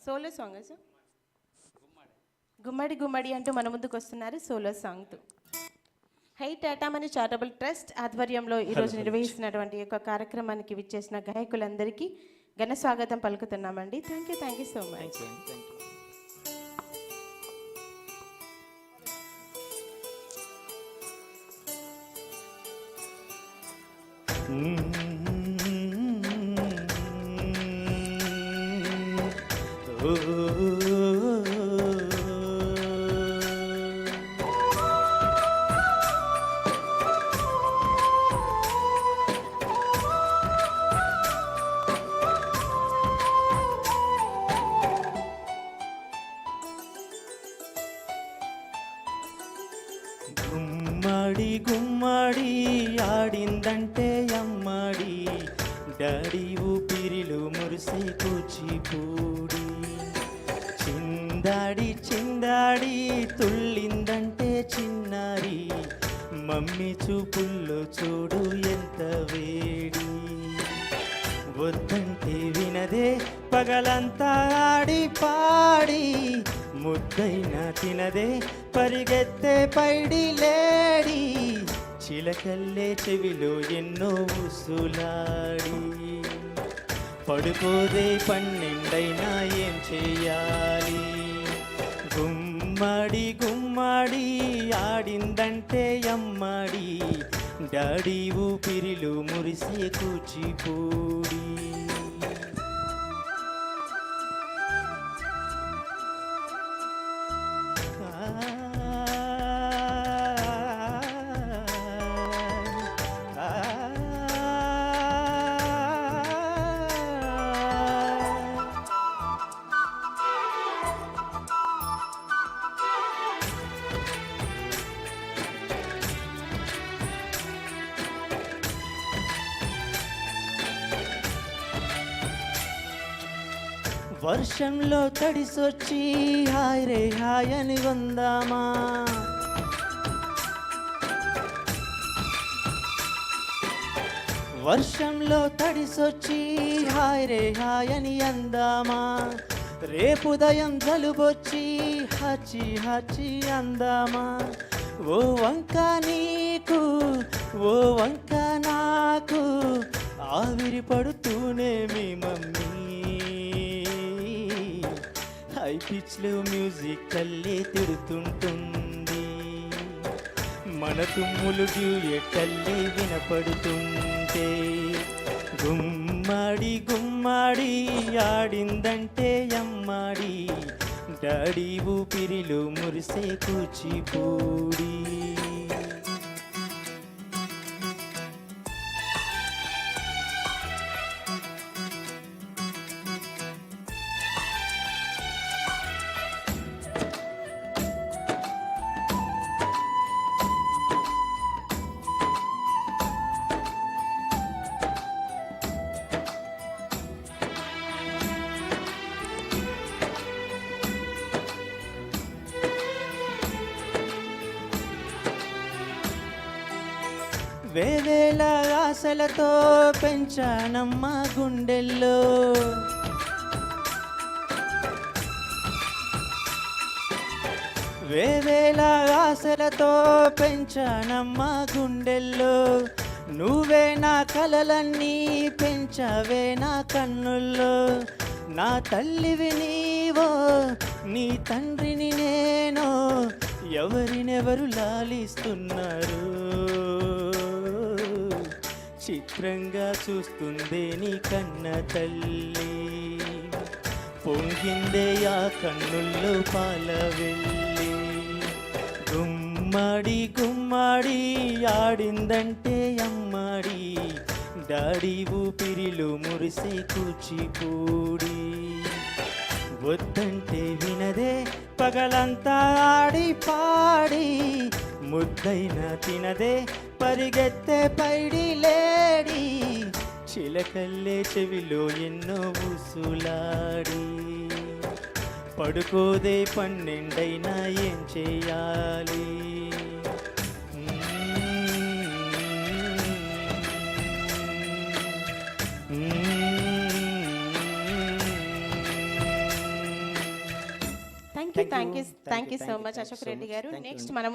Solo song sir. గుమ్మడి గుమ్మడి అంటూ మన ముందుకు వస్తున్నారు సోలో సాంగ్తో. హై టాటా మనీ చారిటబుల్ ట్రస్ట్ ఆధ్వర్యంలో ఈరోజు నిర్వహిస్తున్నటువంటి యొక్క కార్యక్రమానికి విచ్చేసిన గాయకులందరికీ ఘన స్వాగతం పలుకుతున్నామండి. Thank you so much. గుమ్మడి గుమ్మడి ఆడిందంటే అమ్మడి, డాడీ ఊపిరిలో మురిసే కూచిపూడి. చిందాడి చిందాడి తుళ్ళిందంటే చిన్నారి, మమ్మీ చూపుల్లో చూడు ఎంత వేడి. వద్దంటే వినదే పగలంతా ఆడి పాడి, ముద్దైనా తినదే పరిగెత్తే పైడి లేడి. చిలకల్లే చెవిలో ఎన్నో ఉసులాడి, పడుకోదే పన్నెండైనా ఏం చెయ్యాలి. గుమ్మడి గుమ్మడి ఆడిందంటే అమ్మడి, డాడీ ఊపిరిలో మురిసే కూచిపూడి. వర్షంలో తడిసొచ్చి హాయ్ రే హాయ్ అని కొందామా, వర్షంలో తడిసొచ్చి హాయ్ రే హాయ్ అని అందామా. రేపుదయం జలుబొచ్చి హచి హచి అందామా. ఓ వంక నీకు ఓ వంక నాకు, ఆవిరి పడుతూనే మీ మమ్మీ. హై పిచ్లో మ్యూజిక్ కల్లే తిడుతుంటుంది, మన తుమ్ములు డ్యూయెట్టల్లే వినపడుతుంటే. గుమ్మడి గుమ్మడి ఆడిందంటే అమ్మడి, డాడీ ఊపిరిలో మురిసే కూచిపూడి. వేవేల ఆశలతో పెంచానమ్మ గుండెల్లో, వేవేల ఆశలతో పెంచానమ్మ గుండెల్లో. నువ్వే నా కలలన్నీ పెంచావే నా కన్నుల్లో. నా తల్లివి నీవో నీ తండ్రిని నేను, ఎవరినెవరు లాలిస్తున్నారు. చిత్రంగా చూస్తుందే నీ కన్న తల్లి, పొంగిందే ఆ కన్నుల్లో పాల వెళ్ళి. గుమ్మడి గుమ్మడి ఆడిందంటే అమ్మడి, డాడీ ఊపిరిలో మురిసే కూచిపూడి. వద్దంటే వినదే పగలంతా ఆడి పాడి, ముద్దైనా తినదే పరిగెత్తే పైడి లేడి. చిలకల్లే చెవిలో ఎన్నో ఊసులాడి, పడుకోదే పన్నెండైనా ఏం చెయ్యాలి. Thank you so much Ashok Reddy గారు. నెక్స్ట్ మనం